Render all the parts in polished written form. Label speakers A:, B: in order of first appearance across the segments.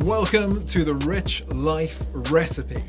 A: Welcome to the Rich Life Recipe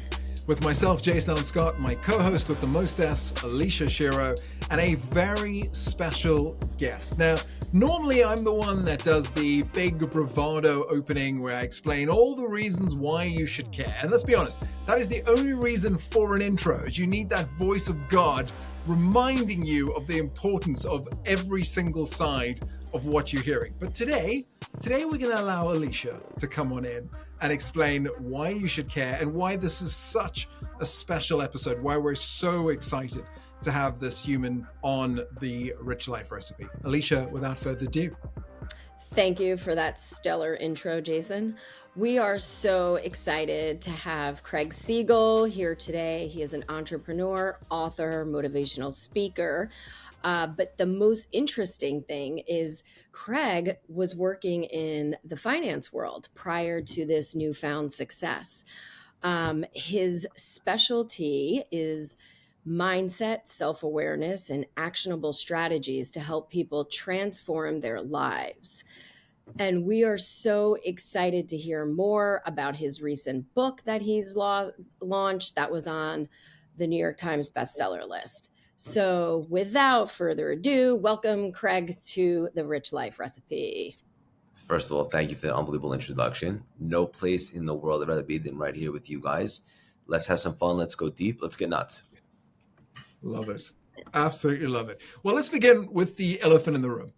A: with myself, Jason Scott, my co-host with the most S, Alicia, Shiro, and a very special guest. Now, normally I'm the one that does the big bravado opening where I explain all the reasons why you should care. And let's be honest, that is the only reason for an intro, is you need that voice of God reminding you of the importance of every single side of what you're hearing. But today we're going to allow Alicia to come on in and explain why you should care and why this is such a special episode, why we're so excited to have this human on the Rich Life Recipe. Alicia, without further ado.
B: Thank you for that stellar intro, Jason. We are so excited to have Craig Siegel here today. He is an entrepreneur, author, motivational speaker. But the most interesting thing is Craig was working in the finance world prior to this newfound success. His specialty is mindset, self-awareness, and actionable strategies to help people transform their lives. And we are so excited to hear more about his recent book that he's launched that was on the New York Times bestseller list. So without further ado, welcome Craig to the Rich Life Recipe.
C: First of all, thank you for the unbelievable introduction. No place in the world I'd rather be than right here with you guys. Let's have some fun. Let's go deep. Let's get nuts.
A: Love it. Absolutely love it. Well, let's begin with the elephant in the room.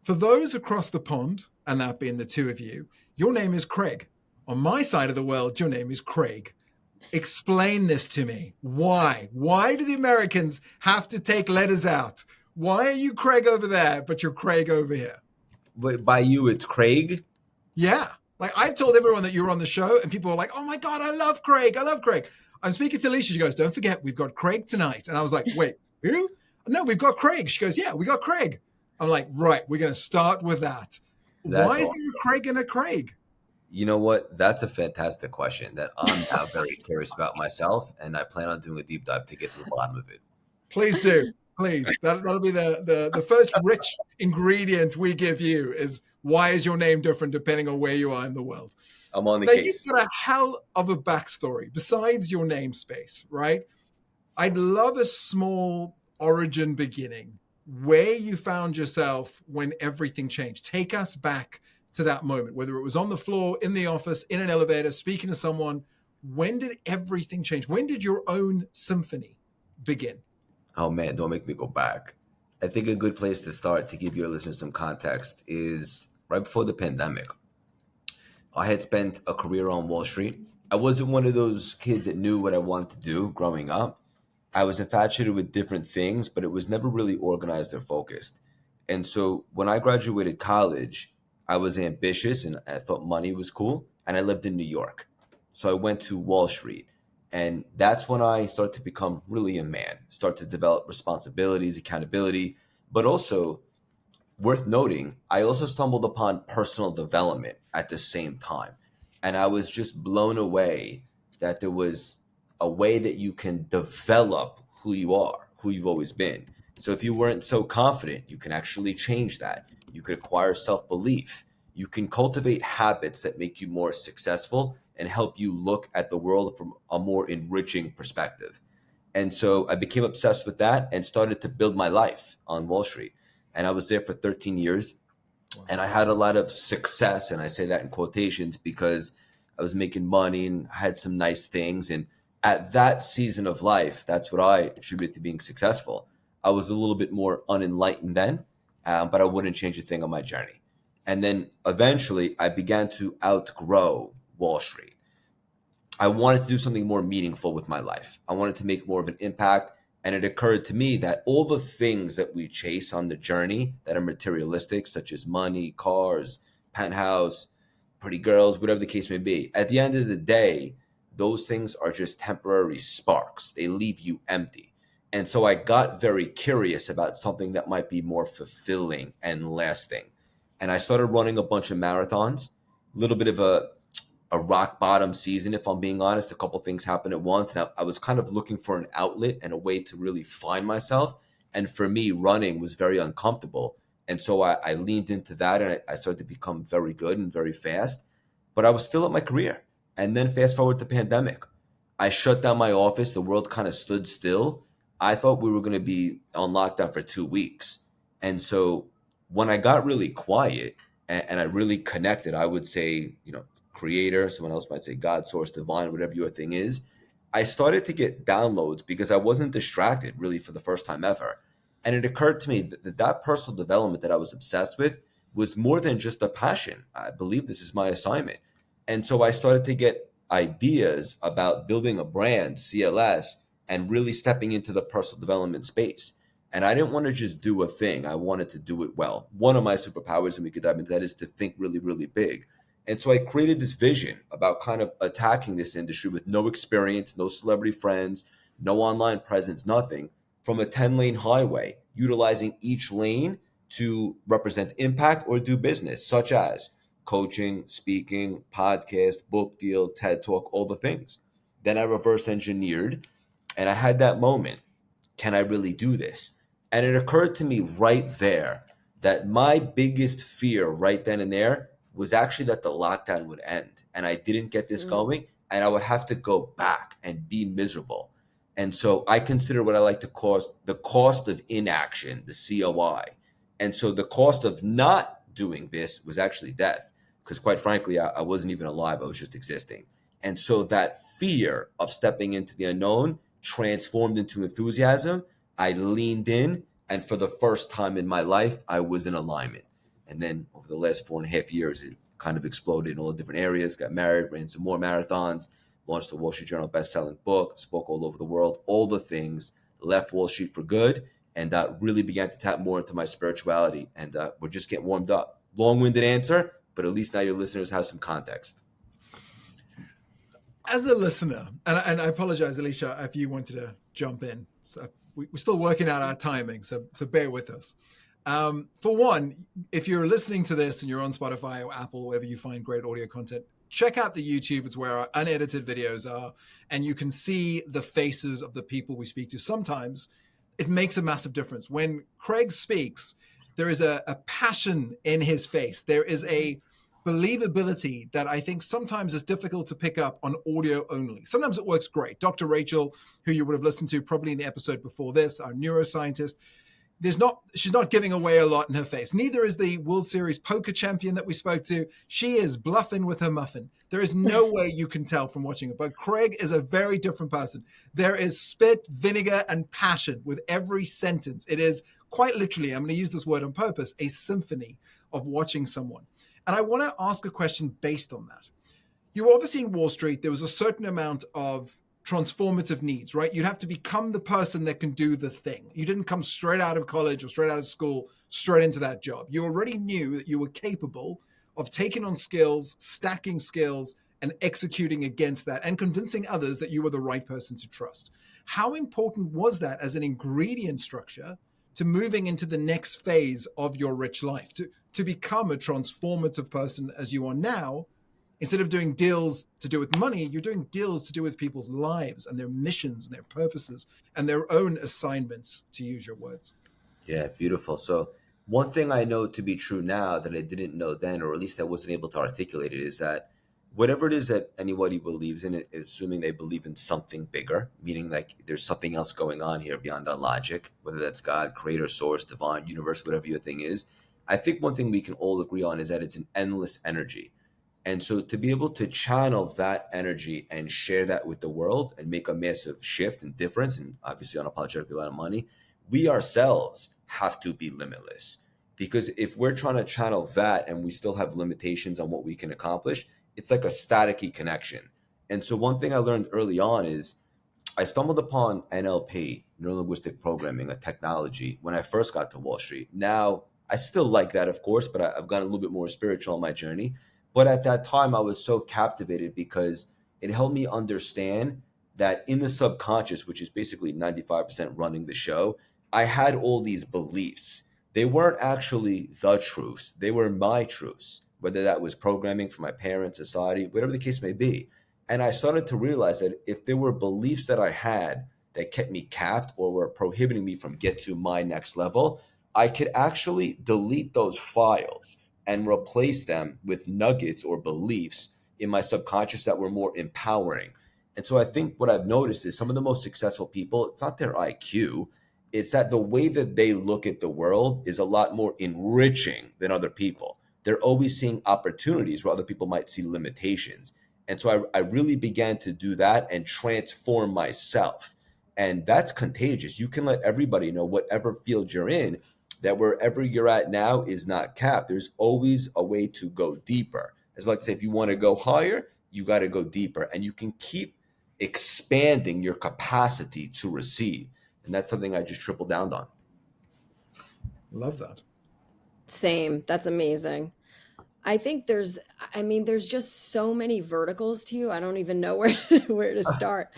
A: For those across the pond, and that being the two of you, your name is Craig. On my side of the world, your name is Craig. Explain this to me. Why? Why do the Americans have to take letters out? Why are you Craig over there, but you're Craig over here?
C: But by you, it's Craig?
A: Yeah. Like I told everyone that you were on the show and people were like, oh my God, I love Craig. I love Craig. I'm speaking to Alicia. She goes, don't forget, we've got Craig tonight. And I was like, wait, who? No, we've got Craig. She goes, yeah, we got Craig. I'm like, right, we're going to start with that. Why is there a Craig and a Craig?
C: You know what? That's a fantastic question that I'm now very curious about myself, and I plan on doing a deep dive to get to the bottom of it.
A: Please do. Please. That'll be the first rich ingredient we give you is why is your name different depending on where you are in the world?
C: I'm on the
A: now,
C: case.
A: You've got a hell of a backstory besides your namespace, right? I'd love a small origin beginning where you found yourself when everything changed. Take us back to that moment, whether it was on the floor, in the office, in an elevator, speaking to someone. When did everything change? When did your own symphony begin?
C: Oh man, don't make me go back. I think a good place to start to give your listeners some context is right before the pandemic. I had spent a career on Wall Street. I wasn't one of those kids that knew what I wanted to do growing up. I was infatuated with different things, but it was never really organized or focused. And so when I graduated college, I was ambitious and I thought money was cool. And I lived in New York. So I went to Wall Street. And that's when I started to become really a man, start to develop responsibilities, accountability, but also worth noting, I also stumbled upon personal development at the same time. And I was just blown away that there was a way that you can develop who you are, who you've always been. So if you weren't so confident, you can actually change that. You could acquire self-belief. You can cultivate habits that make you more successful and help you look at the world from a more enriching perspective. And so I became obsessed with that and started to build my life on Wall Street. And I was there for 13 years. And I had a lot of success. And I say that in quotations because I was making money and had some nice things. And at that season of life, that's what I attribute to being successful. I was a little bit more unenlightened then, but I wouldn't change a thing on my journey. And then eventually I began to outgrow Wall Street. I wanted to do something more meaningful with my life. I wanted to make more of an impact. And it occurred to me that all the things that we chase on the journey that are materialistic, such as money, cars, penthouse, pretty girls, whatever the case may be, at the end of the day, those things are just temporary sparks. They leave you empty. And so I got very curious about something that might be more fulfilling and lasting. And I started running a bunch of marathons, a little bit of a rock bottom season, if I'm being honest. A couple things happened at once. And I was kind of looking for an outlet and a way to really find myself. And for me, running was very uncomfortable. And so I leaned into that and I started to become very good and very fast. but I was still at my career. And then fast forward to pandemic. I shut down my office. The world kind of stood still. I thought we were going to be on lockdown for 2 weeks. And so when I got really quiet and I really connected, I would say, creator, someone else might say God, source, divine, whatever your thing is. I started to get downloads because I wasn't distracted really for the first time ever. And it occurred to me that personal development that I was obsessed with was more than just a passion. I believe this is my assignment. And so I started to get ideas about building a brand, CLS, and really stepping into the personal development space. And I didn't want to just do a thing. I wanted to do it well. One of my superpowers, and we could dive into that, is to think really, really big. And so I created this vision about kind of attacking this industry with no experience, no celebrity friends, no online presence, nothing, from a 10-lane highway, utilizing each lane to represent impact or do business, such as coaching, speaking, podcast, book deal, TED Talk, all the things. Then I reverse engineered and I had that moment. Can I really do this? And it occurred to me right there that my biggest fear right then and there was actually that the lockdown would end and I didn't get this going and I would have to go back and be miserable. And so I consider what I like to call the cost of inaction, the COI. And so the cost of not doing this was actually death, because quite frankly, I wasn't even alive. I was just existing. And so that fear of stepping into the unknown transformed into enthusiasm. I leaned in, and for the first time in my life, I was in alignment. And then over the last 4.5 years, it kind of exploded in all the different areas, got married, ran some more marathons, launched the Wall Street Journal best-selling book, spoke all over the world, all the things, left Wall Street for good, and really began to tap more into my spirituality. And we're just getting warmed up. Long-winded answer, but at least now your listeners have some context.
A: As a listener, and I apologize, Alicia, if you wanted to jump in. So we're still working out our timing, so bear with us. For one, if you're listening to this and you're on Spotify or Apple, wherever you find great audio content, check out the YouTube. It's where our unedited videos are, and you can see the faces of the people we speak to. Sometimes it makes a massive difference. When Craig speaks, there is a passion in his face. There is a believability that I think sometimes is difficult to pick up on audio only. Sometimes it works great. Dr. Rachel, who you would have listened to probably in the episode before this, our neuroscientist, she's not giving away a lot in her face. Neither is the World Series poker champion that we spoke to. She is bluffing with her muffin. There is no way you can tell from watching it. But Craig is a very different person. There is spit, vinegar, and passion with every sentence. It is quite literally, I'm going to use this word on purpose, a symphony of watching someone. And I want to ask a question based on that. You were obviously in Wall Street. There was a certain amount of transformative needs, right? You'd have to become the person that can do the thing. You didn't come straight out of college or straight out of school, straight into that job. You already knew that you were capable of taking on skills, stacking skills, and executing against that and convincing others that you were the right person to trust. How important was that as an ingredient structure to moving into the next phase of your rich life, to become a transformative person as you are now? Instead of doing deals to do with money, you're doing deals to do with people's lives and their missions and their purposes and their own assignments, to use your words.
C: Yeah, beautiful. So one thing I know to be true now that I didn't know then, or at least I wasn't able to articulate it, is that whatever it is that anybody believes in, assuming they believe in something bigger, meaning like there's something else going on here beyond our logic, whether that's God, creator, source, divine, universe, whatever your thing is. I think one thing we can all agree on is that it's an endless energy. And so to be able to channel that energy and share that with the world and make a massive shift and difference, and obviously unapologetically a lot of money, we ourselves have to be limitless. Because if we're trying to channel that and we still have limitations on what we can accomplish, it's like a staticky connection. And so one thing I learned early on is I stumbled upon NLP, neuro-linguistic programming, a technology, when I first got to Wall Street. Now, I still like that, of course, but I've gotten a little bit more spiritual on my journey. But at that time, I was so captivated because it helped me understand that in the subconscious, which is basically 95% running the show, I had all these beliefs. They weren't actually the truths. They were my truths, whether that was programming from my parents, society, whatever the case may be. And I started to realize that if there were beliefs that I had that kept me capped or were prohibiting me from get to my next level, I could actually delete those files and replace them with nuggets or beliefs in my subconscious that were more empowering. And so I think what I've noticed is some of the most successful people, it's not their IQ, it's that the way that they look at the world is a lot more enriching than other people. They're always seeing opportunities where other people might see limitations. And so I really began to do that and transform myself. And that's contagious. You can let everybody know, whatever field you're in, that wherever you're at now is not capped. There's always a way to go deeper. As I like to say, if you want to go higher, you got to go deeper. And you can keep expanding your capacity to receive. And that's something I just tripled down on.
A: Love that.
B: Same. That's amazing. I think there's just so many verticals to you. I don't even know where where to start.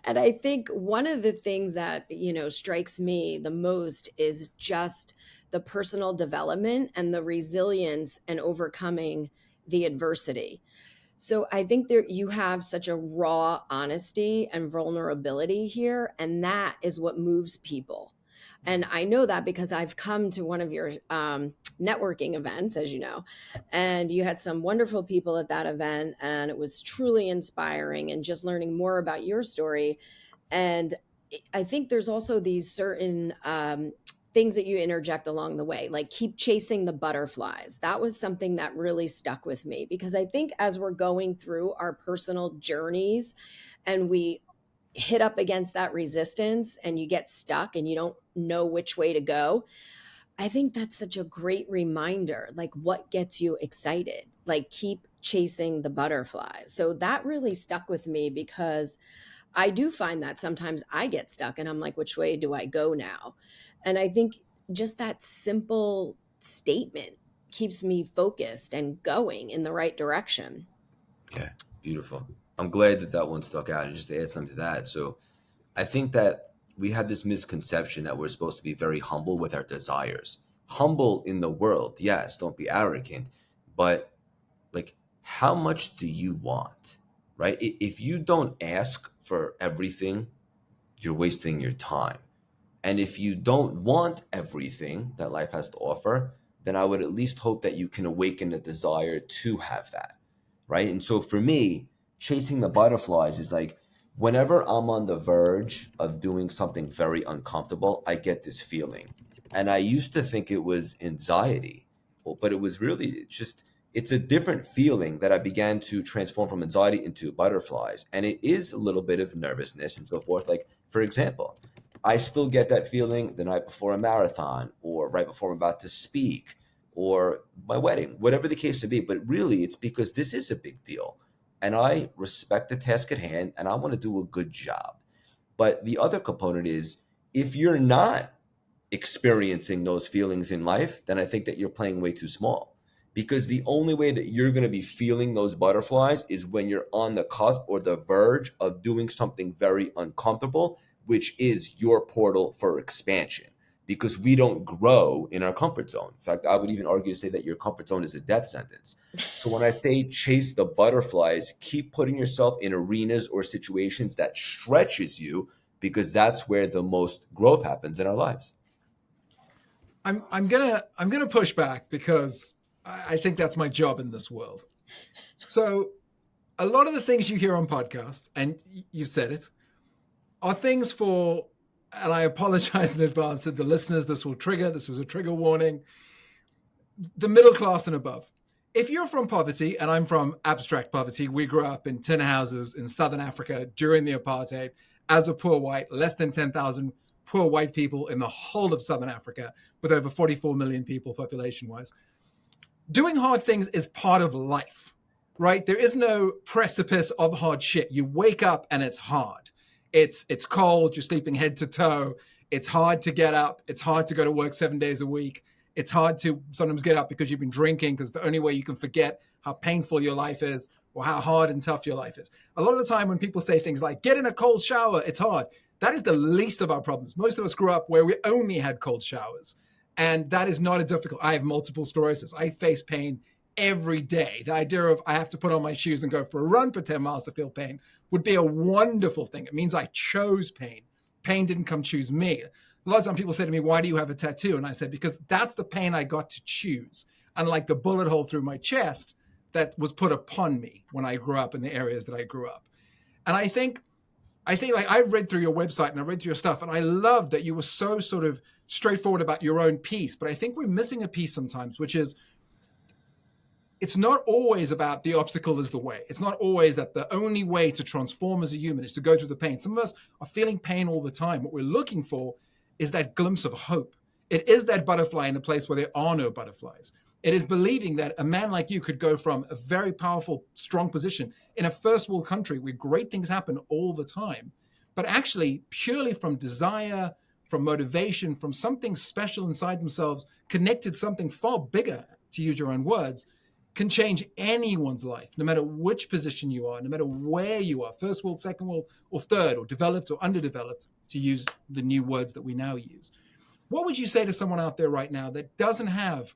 B: And I think one of the things that, strikes me the most is just the personal development and the resilience and overcoming the adversity. So I think you have such a raw honesty and vulnerability here, and that is what moves people. And I know that because I've come to one of your networking events, as you know, and you had some wonderful people at that event, and it was truly inspiring, and just learning more about your story. And I think there's also these certain things that you interject along the way, like keep chasing the butterflies. That was something that really stuck with me, because I think as we're going through our personal journeys and we hit up against that resistance and you get stuck and you don't know which way to go, I think that's such a great reminder, like what gets you excited, like keep chasing the butterflies. So that really stuck with me, because I do find that sometimes I get stuck and I'm like, which way do I go now? And I think just that simple statement keeps me focused and going in the right direction.
C: Yeah, beautiful. I'm glad that one stuck out. And just to add something to that. So I think that we have this misconception that we're supposed to be very humble with our desires. Humble in the world, yes, don't be arrogant. But like, how much do you want, right? If you don't ask for everything, you're wasting your time. And if you don't want everything that life has to offer, then I would at least hope that you can awaken a desire to have that, right? And so for me, chasing the butterflies is like, whenever I'm on the verge of doing something very uncomfortable, I get this feeling. And I used to think it was anxiety, but it was really just, it's a different feeling that I began to transform from anxiety into butterflies. And it is a little bit of nervousness and so forth. Like, for example, I still get that feeling the night before a marathon, or right before I'm about to speak, or my wedding, whatever the case may be. But really, it's because this is a big deal. And I respect the task at hand, and I want to do a good job. But the other component is, if you're not experiencing those feelings in life, then I think that you're playing way too small. Because the only way that you're going to be feeling those butterflies is when you're on the cusp or the verge of doing something very uncomfortable, which is your portal for expansion. Because we don't grow in our comfort zone. In fact, I would even argue to say that your comfort zone is a death sentence. So when I say chase the butterflies, keep putting yourself in arenas or situations that stretches you, because that's where the most growth happens in our lives.
A: I'm gonna push back, because I think that's my job in this world. So a lot of the things you hear on podcasts, and you said it, are things for, and I apologize in advance to the listeners, this is a trigger warning, the middle class and above. If you're from poverty, and I'm from abstract poverty, we grew up in tin houses in Southern Africa during the apartheid as a poor white, less than 10,000 poor white people in the whole of Southern Africa, with over 44 million people population-wise. Doing hard things is part of life, right? There is no precipice of hard shit. You wake up and it's hard. It's cold, you're sleeping head to toe. It's hard to get up. It's hard to go to work 7 days a week. It's hard to sometimes get up because you've been drinking, because the only way you can forget how painful your life is or how hard and tough your life is. A lot of the time when people say things like, get in a cold shower, it's hard. That is the least of our problems. Most of us grew up where we only had cold showers. And that is not a difficult, I have multiple sclerosis. I face pain every day. The idea of I have to put on my shoes and go for a run for 10 miles to feel pain would be a wonderful thing. It means I chose pain. Pain didn't come choose me. A lot of times people say to me, why do you have a tattoo? And I said, because that's the pain I got to choose. Unlike the bullet hole through my chest, that was put upon me when I grew up in the areas that I grew up. And I think like I read through your website and I read through your stuff, and I love that you were so sort of straightforward about your own piece. But I think we're missing a piece sometimes, which is it's not always about the obstacle is the way. It's not always that the only way to transform as a human is to go through the pain. Some of us are feeling pain all the time. What we're looking for is that glimpse of hope. It is that butterfly in a place where there are no butterflies. It is believing that a man like you could go from a very powerful, strong position in a first world country where great things happen all the time, but actually purely from desire, from motivation, from something special inside themselves, connected to something far bigger, to use your own words, can change anyone's life, no matter which position you are, no matter where you are, first world, second world, or third, or developed or underdeveloped, to use the new words that we now use. What would you say to someone out there right now that doesn't have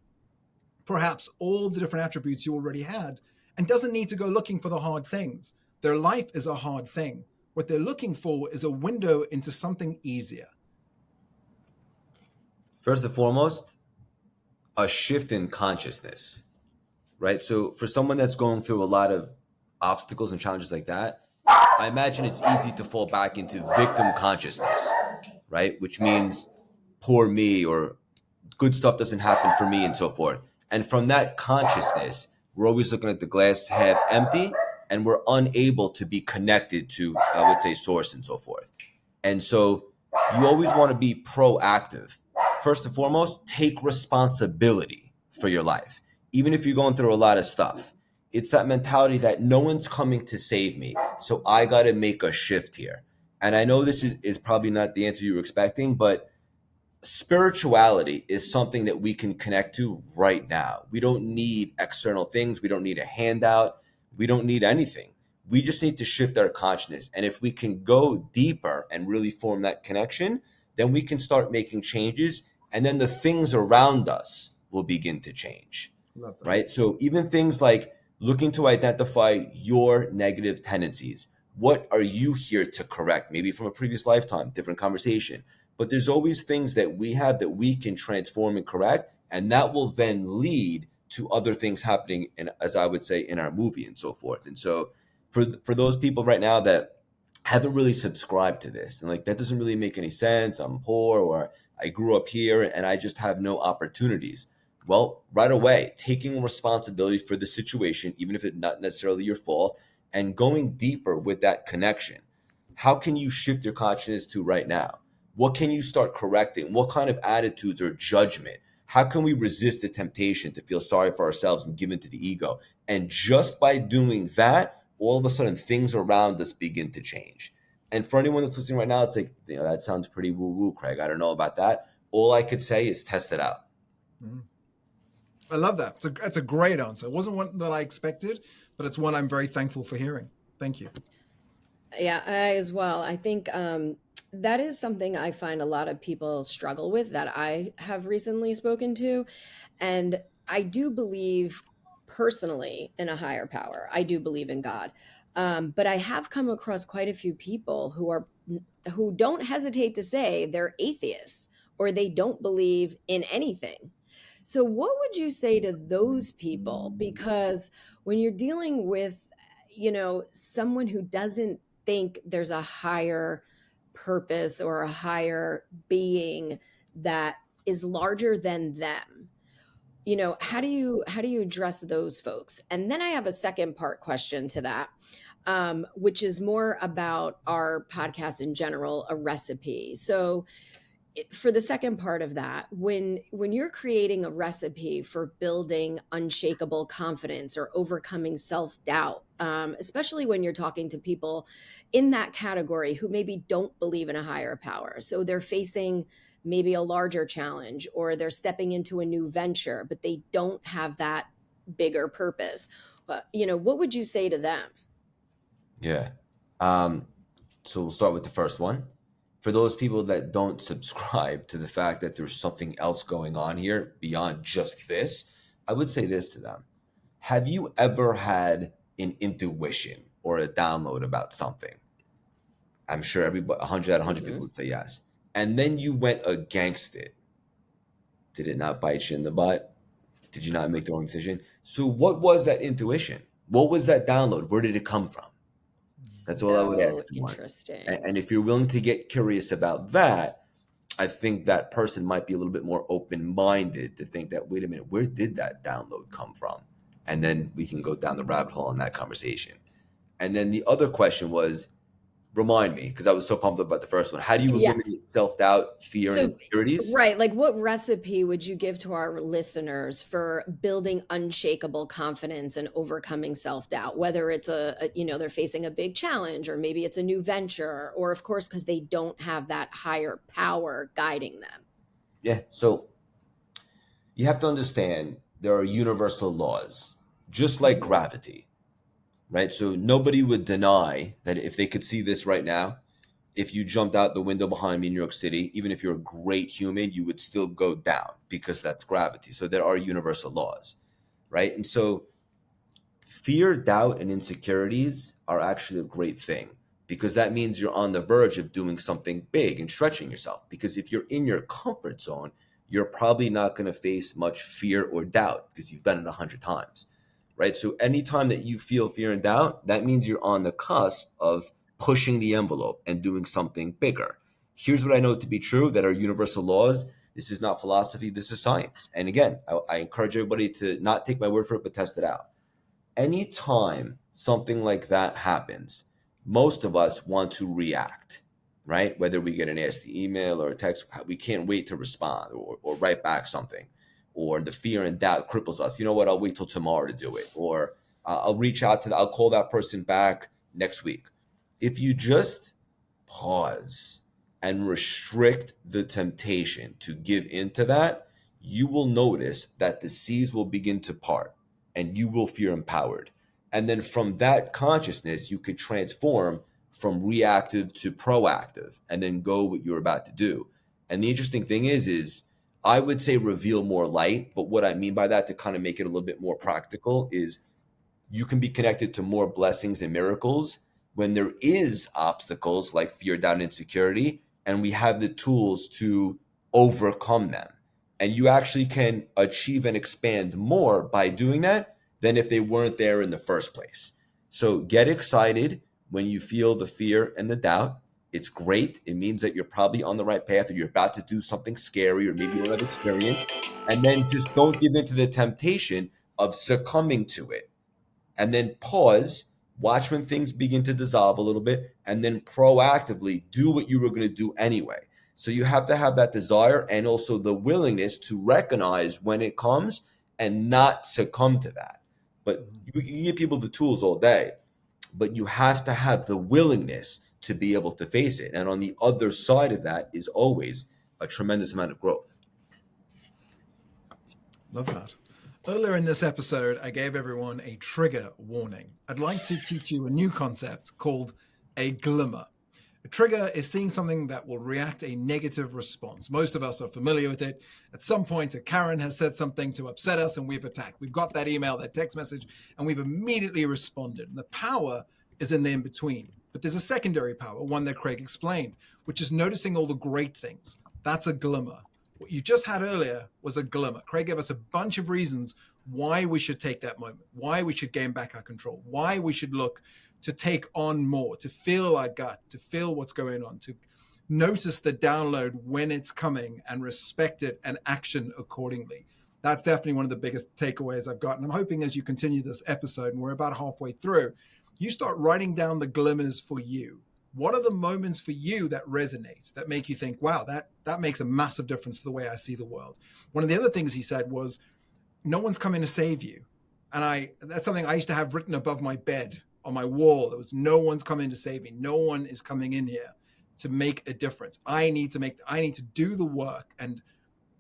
A: perhaps all the different attributes you already had and doesn't need to go looking for the hard things? Their life is a hard thing. What they're looking for is a window into something easier.
C: First and foremost, a shift in consciousness, right? So for someone that's going through a lot of obstacles and challenges like that, I imagine it's easy to fall back into victim consciousness, right? Which means poor me, or good stuff doesn't happen for me, and so forth. And from that consciousness, we're always looking at the glass half empty, and we're unable to be connected to, I would say, source and so forth. And so you always want to be proactive. First and foremost, take responsibility for your life. Even if you're going through a lot of stuff, it's that mentality that no one's coming to save me, so I got to make a shift here. And I know this is probably not the answer you were expecting, but spirituality is something that we can connect to right now. We don't need external things. We don't need a handout. We don't need anything. We just need to shift our consciousness. And if we can go deeper and really form that connection, then we can start making changes. And then the things around us will begin to change.
A: Love that.
C: Right? So even things like looking to identify your negative tendencies. What are you here to correct? Maybe from a previous lifetime, different conversation. But there's always things that we have that we can transform and correct. And that will then lead to other things happening, in, as I would say, in our movie and so forth. And so for those people right now that haven't really subscribed to this, and like, that doesn't really make any sense. I'm poor, or I grew up here and I just have no opportunities. Well, right away, taking responsibility for the situation, even if it's not necessarily your fault, and going deeper with that connection. How can you shift your consciousness to right now? What can you start correcting? What kind of attitudes or judgment? How can we resist the temptation to feel sorry for ourselves and give in to the ego? And just by doing that, all of a sudden things around us begin to change. And for anyone that's listening right now, it's like, that sounds pretty woo-woo, Craig. I don't know about that. All I could say is test it out.
A: Mm-hmm. I love that. That's a great answer. It wasn't one that I expected, but it's one I'm very thankful for hearing. Thank you.
B: Yeah, I as well. I think that is something I find a lot of people struggle with that I have recently spoken to. And I do believe personally in a higher power. I do believe in God. But I have come across quite a few people who don't hesitate to say they're atheists or they don't believe in anything. So what would you say to those people? Because when you're dealing with, someone who doesn't think there's a higher purpose or a higher being that is larger than them, how do you address those folks? And then I have a second part question to that, which is more about our podcast in general, a recipe. So for the second part of that, when you're creating a recipe for building unshakable confidence or overcoming self-doubt, especially when you're talking to people in that category who maybe don't believe in a higher power. So they're facing maybe a larger challenge, or they're stepping into a new venture, but they don't have that bigger purpose. What would you say to them?
C: Yeah. So we'll start with the first one. For those people that don't subscribe to the fact that there's something else going on here beyond just this, I would say this to them. Have you ever had an intuition or a download about something? I'm sure everybody, 100 out of 100 people would say yes. And then you went against it. Did it not bite you in the butt? Did you not make the wrong decision? So what was that intuition? What was that download? Where did it come from? That's all I would
B: So
C: ask someone.
B: interesting.
C: And if you're willing to get curious about that, I think that person might be a little bit more open-minded to think that, wait a minute, where did that download come from? And then we can go down the rabbit hole in that conversation. And then the other question was, remind me, because I was so pumped up about the first one. How do you
B: Yeah.
C: eliminate self-doubt, fear, and
B: So,
C: insecurities?
B: right, like what recipe would you give to our listeners for building unshakable confidence and overcoming self-doubt, whether it's they're facing a big challenge, or maybe it's a new venture, or of course, because they don't have that higher power guiding them?
C: Yeah. So you have to understand there are universal laws, just like
B: Mhm.
C: gravity, right? So nobody would deny that if they could see this right now, if you jumped out the window behind me in New York City, even if you're a great human, you would still go down because that's gravity. So there are universal laws, right? And so fear, doubt, and insecurities are actually a great thing because that means you're on the verge of doing something big and stretching yourself. Because if you're in your comfort zone, you're probably not going to face much fear or doubt because you've done it 100 times, right? So anytime that you feel fear and doubt, that means you're on the cusp of pushing the envelope and doing something bigger. Here's what I know to be true that are universal laws. This is not philosophy, this is science. And again, I encourage everybody to not take my word for it, but test it out. Anytime something like that happens, most of us want to react, right? Whether we get an nasty email or a text, we can't wait to respond or write back something, or the fear and doubt cripples us. You know what? I'll wait till tomorrow to do it, or I'll reach out to, I'll call that person back next week. If you just pause and restrict the temptation to give into that, you will notice that the seas will begin to part and you will feel empowered. And then from that consciousness, you could transform from reactive to proactive and then go what you're about to do. And the interesting thing is I would say reveal more light. But what I mean by that, to kind of make it a little bit more practical, is you can be connected to more blessings and miracles when there is obstacles like fear, doubt, and insecurity, and we have the tools to overcome them. And you actually can achieve and expand more by doing that than if they weren't there in the first place. So get excited when you feel the fear and the doubt. It's great. It means that you're probably on the right path, or you're about to do something scary, or maybe you don't have experience. And then just don't give in to the temptation of succumbing to it. And then pause, watch when things begin to dissolve a little bit, and then proactively do what you were going to do anyway. So you have to have that desire and also the willingness to recognize when it comes and not succumb to that. But you can give people the tools all day, but you have to have the willingness to be able to face it. And on the other side of that is always a tremendous amount of growth.
A: Love that. Earlier in this episode, I gave everyone a trigger warning. I'd like to teach you a new concept called a glimmer. A trigger is seeing something that will react a negative response. Most of us are familiar with it. At some point, a Karen has said something to upset us and we've attacked. We've got that email, that text message, and we've immediately responded. And the power is in the in-between. But there's a secondary power, one that Craig explained, which is noticing all the great things. That's a glimmer. What you just had earlier was a glimmer. Craig gave us a bunch of reasons why we should take that moment, why we should gain back our control, why we should look to take on more, to feel our gut, to feel what's going on, to notice the download when it's coming and respect it and action accordingly. That's definitely one of the biggest takeaways I've got. And I'm hoping as you continue this episode, and we're about halfway through, you start writing down the glimmers for you. What are the moments for you that resonate, that make you think, wow, that makes a massive difference to the way I see the world? One of the other things he said was, no one's coming to save you. And that's something I used to have written above my bed on my wall. There was, no one's coming to save me. No one is coming in here to make a difference. I need to do the work. And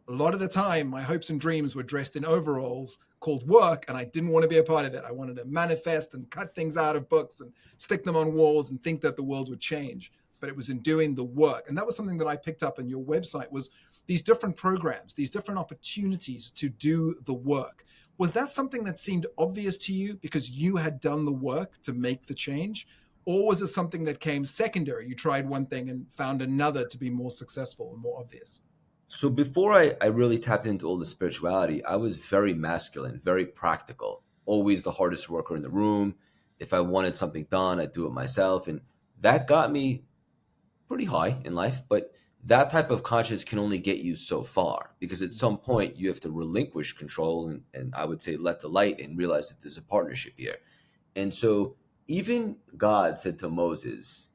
A: a lot of the time, my hopes and dreams were dressed in overalls called work, and I didn't want to be a part of it. I wanted to manifest and cut things out of books and stick them on walls and think that the world would change. But it was in doing the work. And that was something that I picked up on your website, was these different programs, these different opportunities to do the work. Was that something that seemed obvious to you because you had done the work to make the change? Or was it something that came secondary? You tried one thing and found another to be more successful and more obvious?
C: So before I really tapped into all the spirituality, I was very masculine, very practical, always the hardest worker in the room. If I wanted something done, I'd do it myself. And that got me pretty high in life. But that type of conscience can only get you so far because at some point you have to relinquish control and I would say let the light and realize that there's a partnership here. And so even God said to Moses,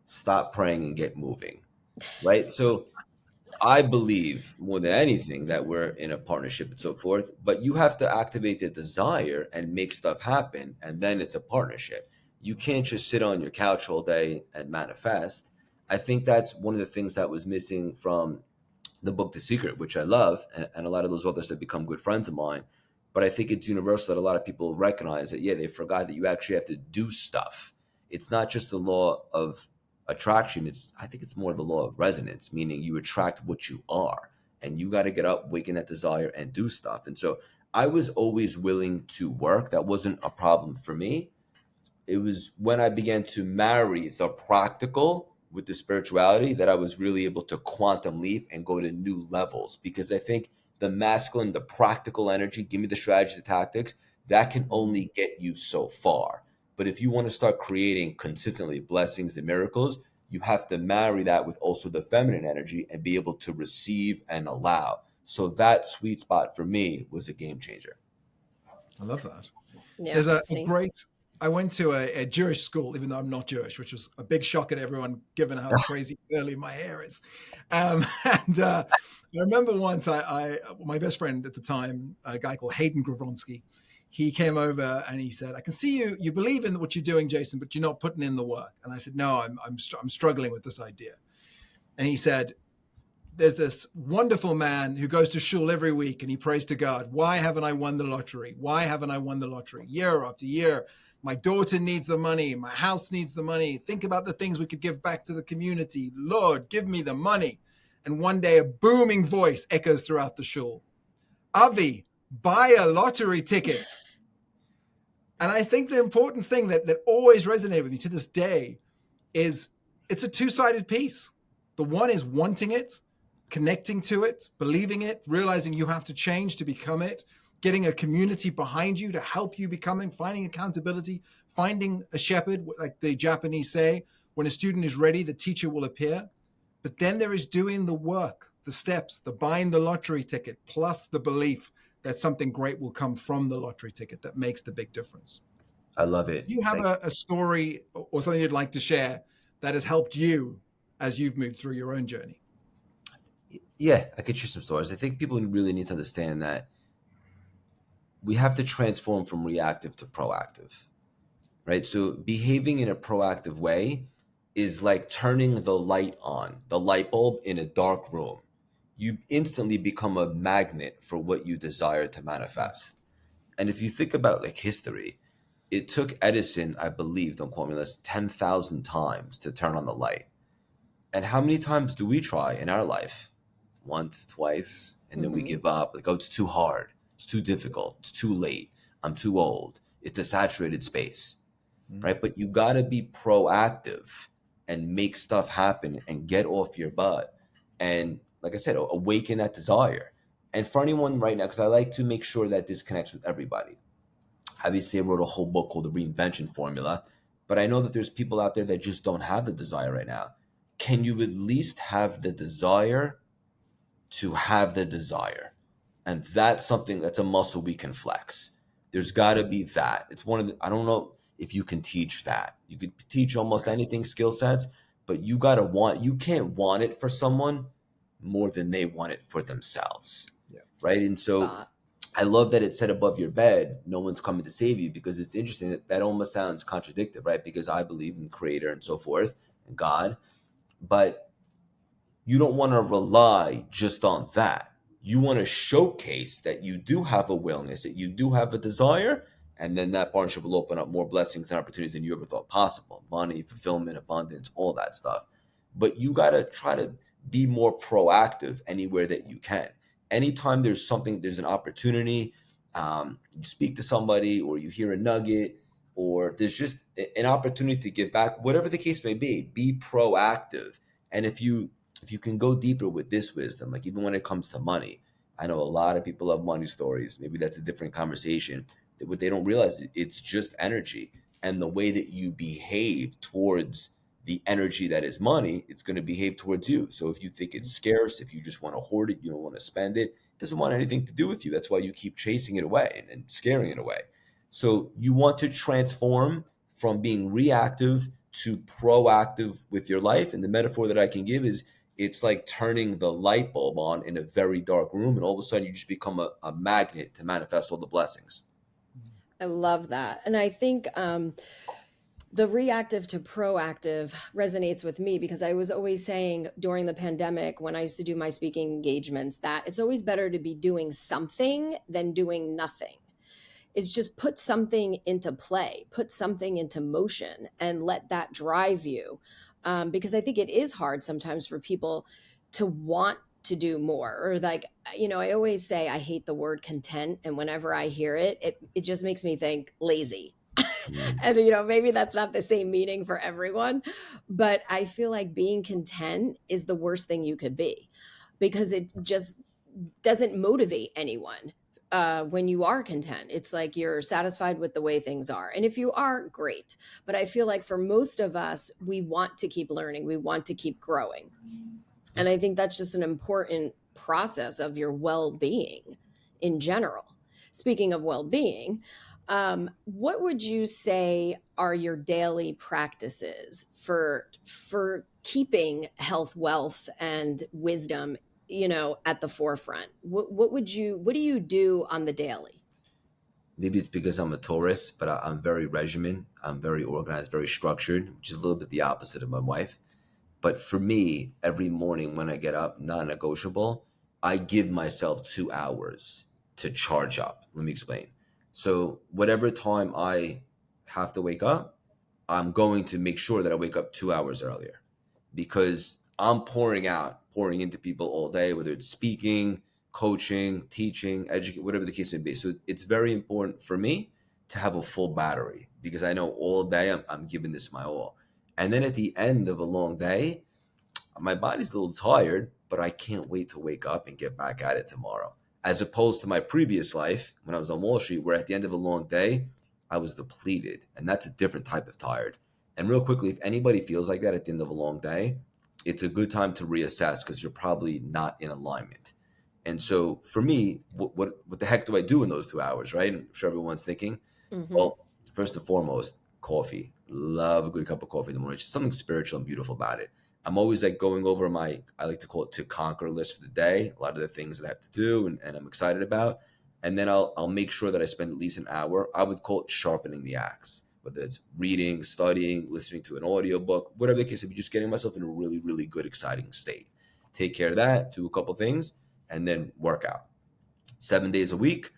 C: stop praying and get moving, right? So I believe more than anything that we're in a partnership and so forth, but you have to activate the desire and make stuff happen, and then it's a partnership. You can't just sit on your couch all day and manifest. I think that's one of the things that was missing from the book The Secret, which I love, and a lot of those authors have become good friends of mine. But I think it's universal that a lot of people recognize that, yeah, they forgot that you actually have to do stuff. It's not just the law of attraction. I think it's more the law of resonance, meaning you attract what you are, and you got to get up, waken that desire, and do stuff. And so I was always willing to work. That wasn't a problem for me. It was when I began to marry the practical with the spirituality that I was really able to quantum leap and go to new levels. Because I think the masculine, the practical energy, give me the strategy, the tactics, that can only get you so far. But if you want to start creating consistently blessings and miracles, you have to marry that with also the feminine energy and be able to receive and allow. So that sweet spot for me was a game changer.
A: I love that.
B: Yeah,
A: There's a
B: same.
A: great, I went to a Jewish school, even though I'm not Jewish, which was a big shock at everyone, given how crazy curly my hair is. And I remember once my best friend at the time, a guy called Hayden Gravonsky, he came over and he said, I can see you believe in what you're doing, Jason, but you're not putting in the work. And I said, no, I'm struggling with this idea. And he said, there's this wonderful man who goes to shul every week and he prays to God. Why haven't I won the lottery? Why haven't I won the lottery? Year after year, my daughter needs the money. My house needs the money. Think about the things we could give back to the community. Lord, give me the money. And one day a booming voice echoes throughout the shul. Avi, buy a lottery ticket. And I think the important thing that always resonated with me to this day is it's a two-sided piece. The one is wanting it, connecting to it, believing it, realizing you have to change to become it, getting a community behind you to help you becoming, finding accountability, finding a shepherd, like the Japanese say, when a student is ready, the teacher will appear. But then there is doing the work, the steps, the buying the lottery ticket, plus the belief that something great will come from the lottery ticket that makes the big difference.
C: I love it.
A: Do you have a story or something you'd like to share that has helped you as you've moved through your own journey?
C: Yeah, I could share some stories. I think people really need to understand that we have to transform from reactive to proactive, right? So behaving in a proactive way is like turning the light on, the light bulb in a dark room. You instantly become a magnet for what you desire to manifest. And if you think about like history, it took Edison, I believe, don't quote me on this, 10,000 times to turn on the light. And how many times do we try in our life? Once, twice, and then we give up. Like, oh, it's too hard. It's too difficult. It's too late. I'm too old. It's a saturated space, right? But you got to be proactive and make stuff happen and get off your butt. And like I said, awaken that desire. And for anyone right now, because I like to make sure that this connects with everybody. Obviously, I wrote a whole book called The Reinvention Formula, but I know that there's people out there that just don't have the desire right now. Can you at least have the desire to have the desire? And that's something that's a muscle we can flex. There's got to be that. It's one of the, I don't know if you can teach that. You could teach almost anything, skill sets, but you got to want, you can't want it for someone more than they want it for themselves.
A: Yeah.
C: Right. And so I love that it's said above your bed, no one's coming to save you, because it's interesting that almost sounds contradictory, right? Because I believe in creator and so forth and God, but you don't want to rely just on that. You want to showcase that you do have a willingness, that you do have a desire, and then that partnership will open up more blessings and opportunities than you ever thought possible. Money, fulfillment, abundance, all that stuff. But you got to try to be more proactive anywhere that you can. Anytime there's something, there's an opportunity, you speak to somebody or you hear a nugget, or there's just an opportunity to give back, whatever the case may be proactive. And if you if you can go deeper with this wisdom, like even when it comes to money, I know a lot of people love money stories. Maybe that's a different conversation. What they don't realize, it's just energy. And the way that you behave towards the energy that is money, it's going to behave towards you. So if you think it's scarce, if you just want to hoard it, you don't want to spend it, it doesn't want anything to do with you. That's why you keep chasing it away and scaring it away. So you want to transform from being reactive to proactive with your life. And the metaphor that I can give is, it's like turning the light bulb on in a very dark room, and all of a sudden you just become a magnet to manifest all the blessings.
B: I love that. And I think the reactive to proactive resonates with me, because I was always saying during the pandemic, when I used to do my speaking engagements, that it's always better to be doing something than doing nothing. It's just put something into play, put something into motion, and let that drive you. Because I think it is hard sometimes for people to want to do more, or like, I always say I hate the word content. And whenever I hear it, it just makes me think lazy.
C: Mm.
B: And, maybe that's not the same meaning for everyone, but I feel like being content is the worst thing you could be, because it just doesn't motivate anyone. When you are content, it's like you're satisfied with the way things are. And if you are, great. But I feel like for most of us, we want to keep learning. We want to keep growing. And I think that's just an important process of your well-being in general. Speaking of well-being, what would you say are your daily practices for keeping health, wealth, and wisdom at the forefront? What do you do on the daily?
C: Maybe it's because I'm a Taurus, but I'm very regimented. I'm very organized, very structured, which is a little bit the opposite of my wife. But for me, every morning when I get up, non-negotiable, I give myself 2 hours to charge up. Let me explain. So whatever time I have to wake up, I'm going to make sure that I wake up 2 hours earlier, because I'm pouring into people all day, whether it's speaking, coaching, teaching, educate, whatever the case may be. So it's very important for me to have a full battery, because I know all day I'm giving this my all. And then at the end of a long day, my body's a little tired, but I can't wait to wake up and get back at it tomorrow. As opposed to my previous life when I was on Wall Street, where at the end of a long day, I was depleted. And that's a different type of tired. And real quickly, if anybody feels like that at the end of a long day, it's a good time to reassess, because you're probably not in alignment. And so for me, what the heck do I do in those 2 hours, right? I'm sure everyone's thinking, well, first and foremost, coffee. Love a good cup of coffee in the morning. Just something spiritual and beautiful about it. I'm always like going over I like to call it to conquer list for the day, a lot of the things that I have to do and I'm excited about. And then I'll make sure that I spend at least an hour. I would call it sharpening the axe, whether it's reading, studying, listening to an audiobook, whatever the case may be, just getting myself in a really, really good, exciting state. Take care of that, do a couple things, and then work out. 7 days a week.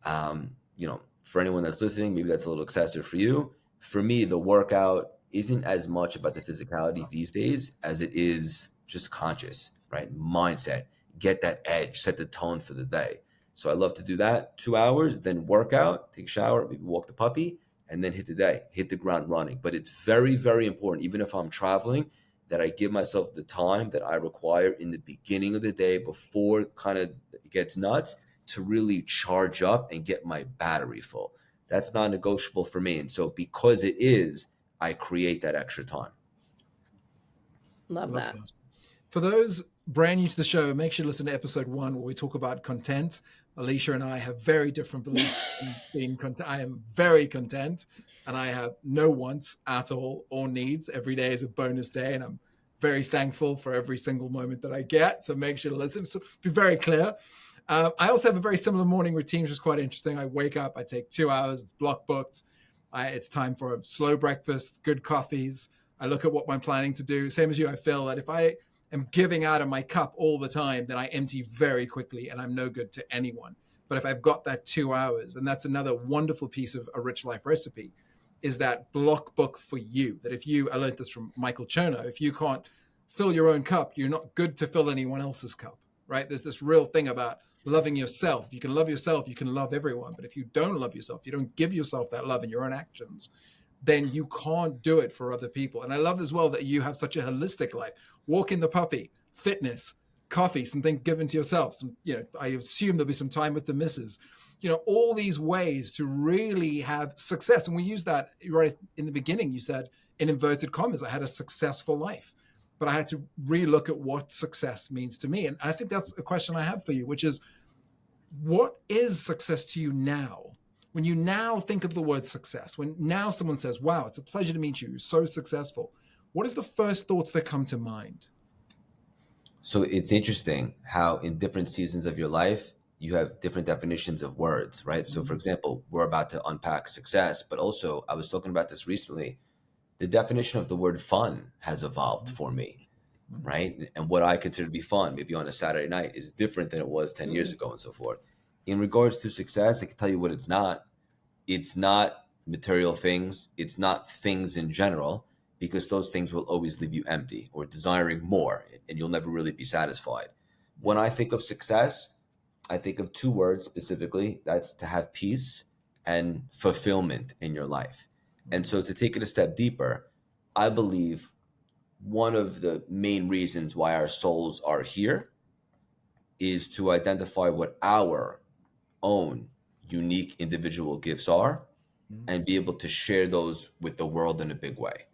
C: For anyone that's listening, maybe that's a little excessive for you. For me, the workout isn't as much about the physicality these days as it is just conscious, right? Mindset, get that edge, set the tone for the day. So I love to do that. 2 hours, then work out, take a shower, maybe walk the puppy, and then hit the day, hit the ground running. But it's very, very important, even if I'm traveling, that I give myself the time that I require in the beginning of the day before it kind of gets nuts to really charge up and get my battery full. That's non-negotiable for me. And so because it is, I create that extra time.
B: Love that.
A: For those brand new to the show, make sure to listen to episode 1 where we talk about content. Alicia and I have very different beliefs in being content. I am very content and I have no wants at all or needs. Every day is a bonus day and I'm very thankful for every single moment that I get. So make sure to listen. So be very clear. I also have a very similar morning routine, which is quite interesting. I wake up, I take 2 hours, it's block booked. It's time for a slow breakfast, good coffees. I look at what I'm planning to do. Same as you, I feel that if I am giving out of my cup all the time, then I empty very quickly and I'm no good to anyone. But if I've got that 2 hours, and that's another wonderful piece of a rich life recipe, is that block book for you. That I learned this from Michael Chernow, if you can't fill your own cup, you're not good to fill anyone else's cup, right? There's this real thing about loving yourself. If you can love yourself, you can love everyone. But if you don't love yourself, you don't give yourself that love in your own actions, then you can't do it for other people. And I love as well that you have such a holistic life. Walking the puppy, fitness, coffee, something given to yourself. Some, I assume there'll be some time with the missus. All these ways to really have success. And we use that right in the beginning. You said, in inverted commas, I had a successful life, but I had to relook at what success means to me. And I think that's a question I have for you, which is, what is success to you now? When you now think of the word success, when now someone says, wow, it's a pleasure to meet you, you're so successful, what is the first thoughts that come to mind?
C: So it's interesting how in different seasons of your life, you have different definitions of words, right? So for example, we're about to unpack success, but also I was talking about this recently. The definition of the word fun has evolved for me, right? And what I consider to be fun, maybe on a Saturday night, is different than it was 10 years ago and so forth. In regards to success, I can tell you what it's not. It's not material things. It's not things in general, because those things will always leave you empty or desiring more, and you'll never really be satisfied. When I think of success, I think of two words specifically. That's to have peace and fulfillment in your life. And so to take it a step deeper, I believe one of the main reasons why our souls are here is to identify what our own unique individual gifts are and be able to share those with the world in a big way.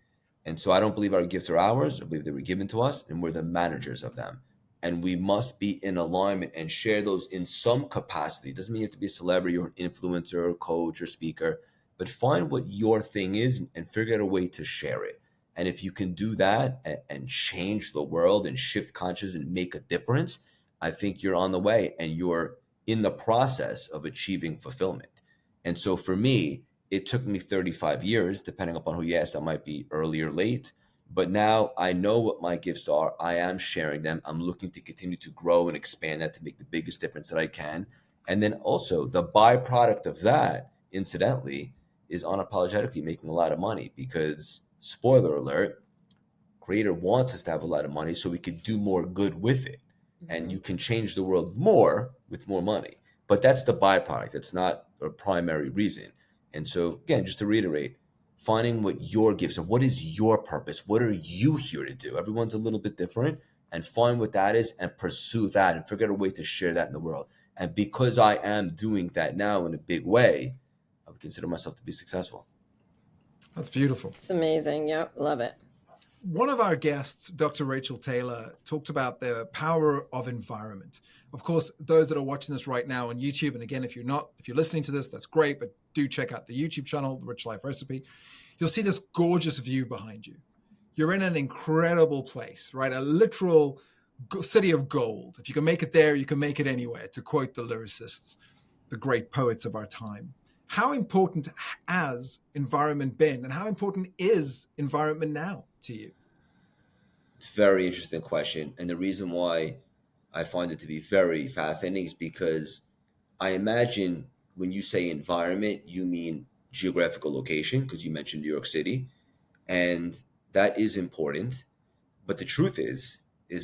C: And so I don't believe our gifts are ours. I believe they were given to us and we're the managers of them. And we must be in alignment and share those in some capacity. It doesn't mean you have to be a celebrity or an influencer or coach or speaker, but find what your thing is and figure out a way to share it. And if you can do that and change the world and shift consciousness and make a difference, I think you're on the way and you're in the process of achieving fulfillment. And so for me, it took me 35 years, depending upon who you ask, that might be early or late. But now I know what my gifts are. I am sharing them. I'm looking to continue to grow and expand that to make the biggest difference that I can. And then also the byproduct of that, incidentally, is unapologetically making a lot of money, because spoiler alert, creator wants us to have a lot of money so we could do more good with it. And you can change the world more with more money. But that's the byproduct. It's not a primary reason. And so again, just to reiterate, finding what your gifts are, what is your purpose? What are you here to do? Everyone's a little bit different, and find what that is and pursue that and figure out a way to share that in the world. And because I am doing that now in a big way, I would consider myself to be successful.
A: That's beautiful.
B: It's amazing. Yep. Love it.
A: One of our guests, Dr. Rachel Taylor, talked about the power of environment. Of course, those that are watching this right now on YouTube, and again, if you're listening to this, that's great, but do check out the YouTube channel, The Rich Life Recipe. You'll see this gorgeous view behind you. You're in an incredible place, right? A literal city of gold. If you can make it there, you can make it anywhere, to quote the lyricists, the great poets of our time. How important has environment been, and how important is environment now to you?
C: It's a very interesting question. And the reason why I find it to be very fascinating is because I imagine when you say environment, you mean geographical location, because you mentioned New York City. And that is important. But the truth is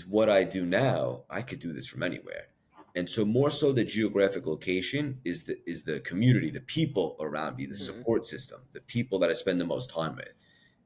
C: what I do now, I could do this from anywhere. And so more so the geographic location is the community, the people around me, the support system, the people that I spend the most time with.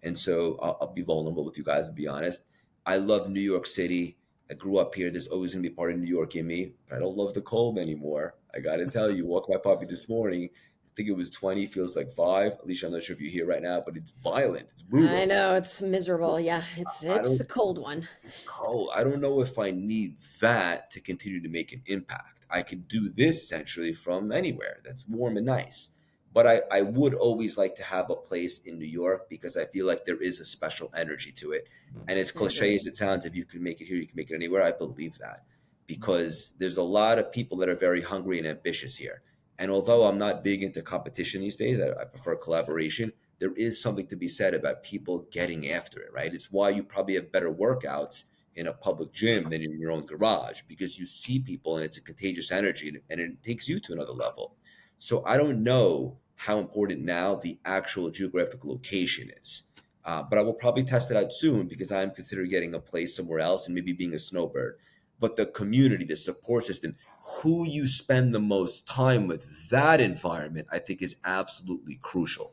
C: And so I'll be vulnerable with you guys, to be honest. I love New York City. I grew up here. There's always going to be part of New York in me. But I don't love the cold anymore. I got to tell you, walked my puppy this morning. I think it was 20, feels like 5. Alicia, I'm not sure if you're here right now, but it's violent. It's brutal.
B: I know, it's miserable. Yeah, it's the cold one.
C: Cold. I don't know if I need that to continue to make an impact. I could do this essentially from anywhere that's warm and nice. But I would always like to have a place in New York, because I feel like there is a special energy to it. And as cliche as it sounds, if you can make it here, you can make it anywhere. I believe that, because there's a lot of people that are very hungry and ambitious here. And although I'm not big into competition these days, I prefer collaboration. There is something to be said about people getting after it, right? It's why you probably have better workouts in a public gym than in your own garage, because you see people and it's a contagious energy and it takes you to another level. So I don't know how important now the actual geographic location is. But I will probably test it out soon, because I'm considering getting a place somewhere else and maybe being a snowbird. But the community, the support system, who you spend the most time with, that environment, I think is absolutely crucial.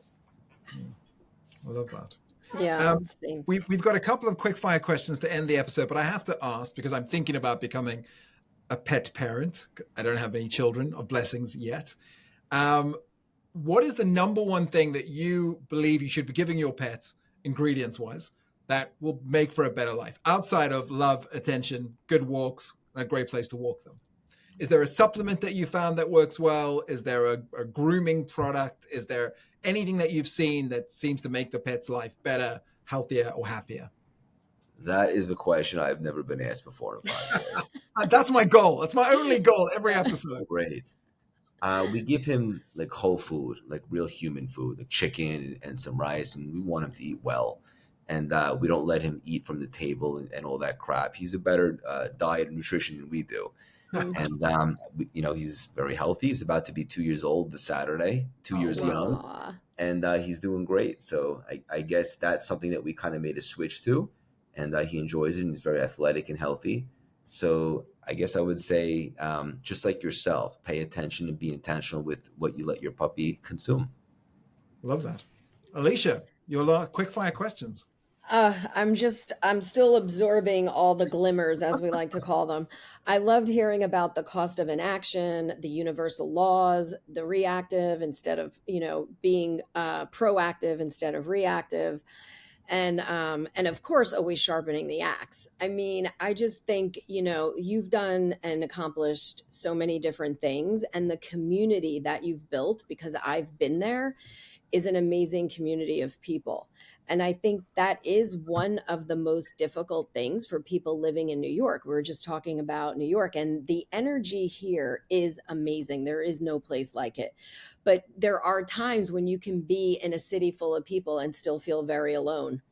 A: I love that.
B: Yeah,
A: Um,
B: same.
A: we've got a couple of quick fire questions to end the episode, but I have to ask because I'm thinking about becoming a pet parent. I don't have any children or blessings yet. Um, what is the number one thing that you believe you should be giving your pet, ingredients wise, that will make for a better life outside of love, attention, good walks, a great place to walk them? Is there a supplement that you found that works well? Is there a grooming product? Is there anything that you've seen that seems to make the pet's life better, healthier, or happier?
C: That is a question I've never been asked before in a podcast.
A: That's my goal. That's my only goal every episode.
C: Great. We give him like whole food, like real human food, like chicken and some rice, and we want him to eat well. And we don't let him eat from the table and all that crap. He's a better diet and nutrition than we do. And he's very healthy. He's about to be 2 years old this Saturday, 2 years young,
B: Aw.
C: and he's doing great. So I guess that's something that we kind of made a switch to, and he enjoys it. And he's very athletic and healthy. So I guess I would say, just like yourself, pay attention and be intentional with what you let your puppy consume.
A: Love that. Alicia, your quick fire questions.
B: I'm still absorbing all the glimmers, as we like to call them. I loved hearing about the cost of inaction, the universal laws, the reactive instead of, being proactive instead of reactive. And of course, always sharpening the axe. I mean, I just think, you've done and accomplished so many different things, and the community that you've built, because I've been there, is an amazing community of people. And I think that is one of the most difficult things for people living in New York. We were just talking about New York, and the energy here is amazing. There is no place like it. But there are times when you can be in a city full of people and still feel very alone.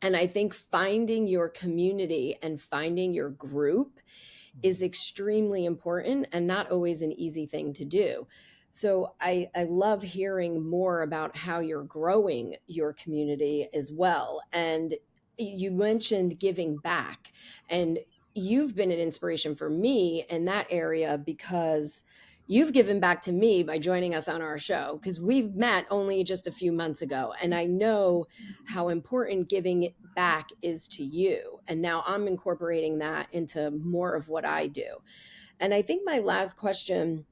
B: And I think finding your community and finding your group is extremely important and not always an easy thing to do. So I love hearing more about how you're growing your community as well. And you mentioned giving back, and you've been an inspiration for me in that area because you've given back to me by joining us on our show, because we've met only just a few months ago. And I know how important giving it back is to you. And now I'm incorporating that into more of what I do. And I think my last question,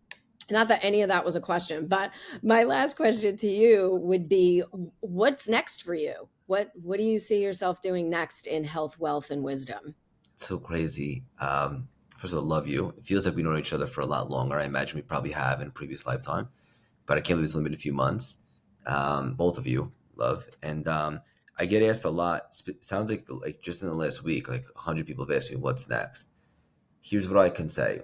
B: not that any of that was a question, but my last question to you would be, what's next for you? What do you see yourself doing next in health, wealth, and wisdom?
C: It's so crazy. First of all, love you. It feels like we know each other for a lot longer. I imagine we probably have in a previous lifetime, but I can't believe it's only been a few months. Both of you, love. And I get asked a lot. It sounds like just in the last week, like 100 people have asked me what's next. Here's what I can say.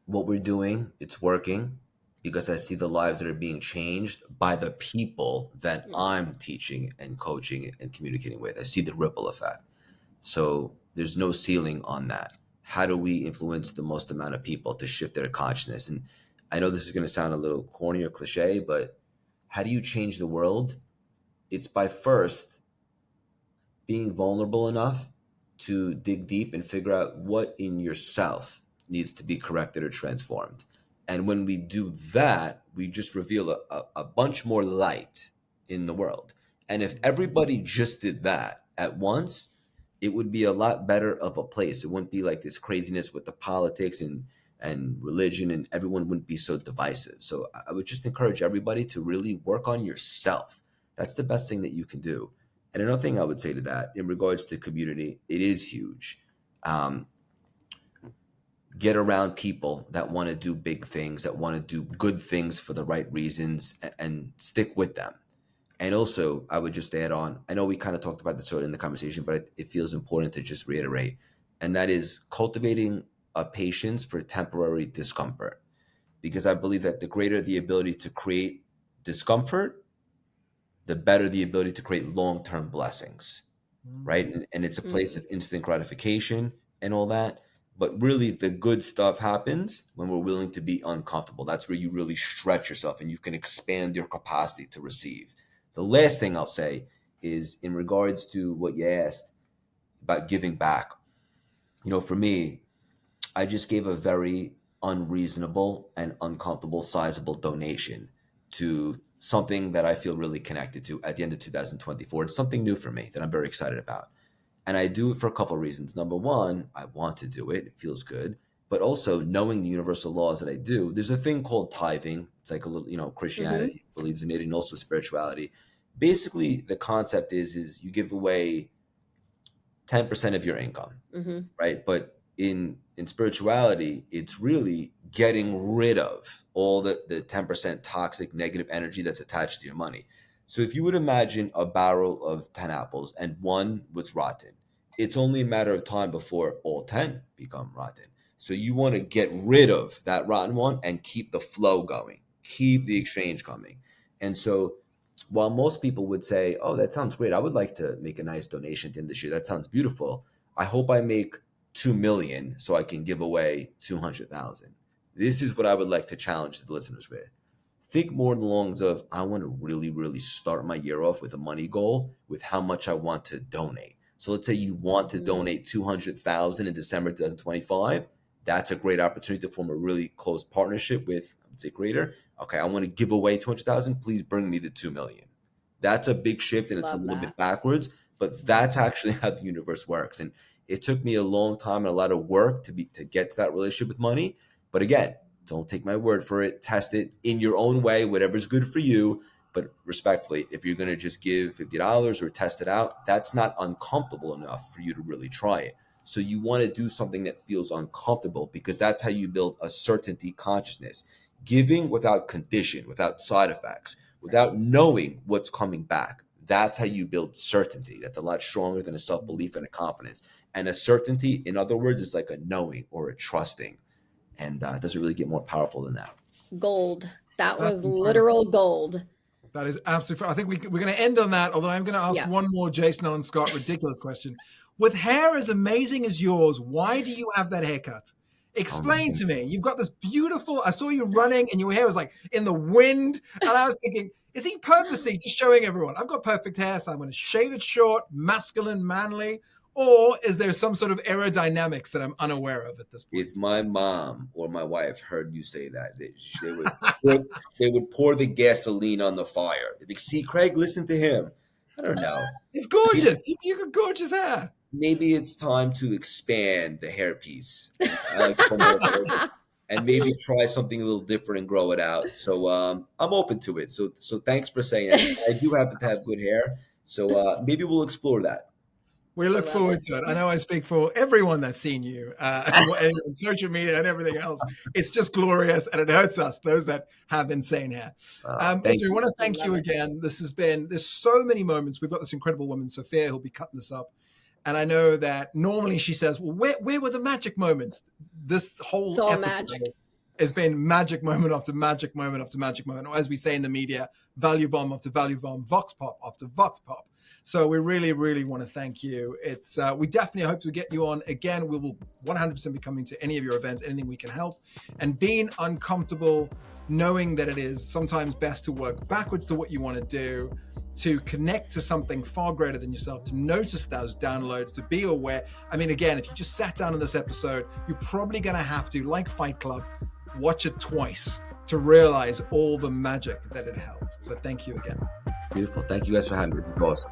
C: What we're doing, it's working because I see the lives that are being changed by the people that I'm teaching and coaching and communicating with. I see the ripple effect. So there's no ceiling on that. How do we influence the most amount of people to shift their consciousness? And I know this is going to sound a little corny or cliche, but how do you change the world? It's by first being vulnerable enough to dig deep and figure out what in yourself needs to be corrected or transformed. And when we do that, we just reveal a bunch more light in the world. And if everybody just did that at once, it would be a lot better of a place. It wouldn't be like this craziness with the politics and religion, and everyone wouldn't be so divisive. So I would just encourage everybody to really work on yourself. That's the best thing that you can do. And another thing I would say to that in regards to community, it is huge. Get around people that want to do big things, that want to do good things for the right reasons, and stick with them. And also, I would just add on, I know we kind of talked about this earlier in the conversation, but it feels important to just reiterate, and that is cultivating a patience for temporary discomfort. Because I believe that the greater the ability to create discomfort, the better the ability to create long-term blessings, right? And it's a place of instant gratification and all that. But really, the good stuff happens when we're willing to be uncomfortable. That's where you really stretch yourself and you can expand your capacity to receive. The last thing I'll say is in regards to what you asked about giving back. For me, I just gave a very unreasonable and uncomfortable sizable donation to something that I feel really connected to at the end of 2024. It's something new for me that I'm very excited about. And I do it for a couple of reasons. Number one, I want to do it. It feels good. But also knowing the universal laws that I do, there's a thing called tithing. It's like a little, Christianity believes in it, and also spirituality. Basically, the concept is you give away 10% of your income, right? But in spirituality, it's really getting rid of all the 10% toxic negative energy that's attached to your money. So if you would imagine a barrel of 10 apples and one was rotten, it's only a matter of time before all 10 become rotten. So you want to get rid of that rotten one and keep the flow going, keep the exchange coming. And so while most people would say, oh, that sounds great, I would like to make a nice donation at the end of this year, that sounds beautiful, I hope I make 2 million so I can give away 200,000. This is what I would like to challenge the listeners with. Think more in the lines of, I want to really, really start my year off with a money goal with how much I want to donate. So let's say you want to donate 200,000 in December 2025. That's a great opportunity to form a really close partnership with, I would say, creator. Okay, I want to give away 200,000. Please bring me the 2 million. That's a big shift, and it's a little bit backwards, but that's actually how the universe works. And it took me a long time and a lot of work to get to that relationship with money. But again, don't take my word for it. Test it in your own way, whatever's good for you. But respectfully, if you're going to just give $50 or test it out, that's not uncomfortable enough for you to really try it. So you want to do something that feels uncomfortable, because that's how you build a certainty consciousness. Giving without condition, without side effects, without knowing what's coming back. That's how you build certainty. That's a lot stronger than a self-belief and a confidence. And a certainty, in other words, is like a knowing or a trusting. And it doesn't really get more powerful than that.
B: Gold. That was literal gold.
A: That is absolutely. I think we're going to end on that. Although I'm going to ask one more Jason and Scott ridiculous question. With hair as amazing as yours, why do you have that haircut? Explain to me. You've got this beautiful. I saw you running, and your hair was like in the wind, and I was thinking, is he purposely just showing everyone I've got perfect hair, so I'm going to shave it short, masculine, manly? Or is there some sort of aerodynamics that I'm unaware of at this point?
C: If my mom or my wife heard you say that, they would pour the gasoline on the fire. They'd be, see, Craig, listen to him. I don't know.
A: It's gorgeous. You got gorgeous hair.
C: Maybe it's time to expand the hairpiece. And maybe try something a little different and grow it out. So I'm open to it. So thanks for saying that. I do happen to have good hair. So maybe we'll explore that.
A: We look forward to it. I know I speak for everyone that's seen you on social media and everything else. It's just glorious, and it hurts us, those that have insane hair. So we want to thank you again. There's so many moments. We've got this incredible woman, Sophia, who'll be cutting this up. And I know that normally she says, well, where were the magic moments? This whole episode has been magic moment after magic moment after magic moment. Or as we say in the media, value bomb after value bomb, vox pop after vox pop. So we really, really want to thank you. It's we definitely hope to get you on again. We will 100% be coming to any of your events, anything we can help. And being uncomfortable, knowing that it is sometimes best to work backwards to what you want to do, to connect to something far greater than yourself, to notice those downloads, to be aware. I mean, again, if you just sat down on this episode, you're probably going to have to, like Fight Club, watch it twice to realize all the magic that it held. So thank you again.
C: Beautiful. Thank you guys for having me. This is awesome.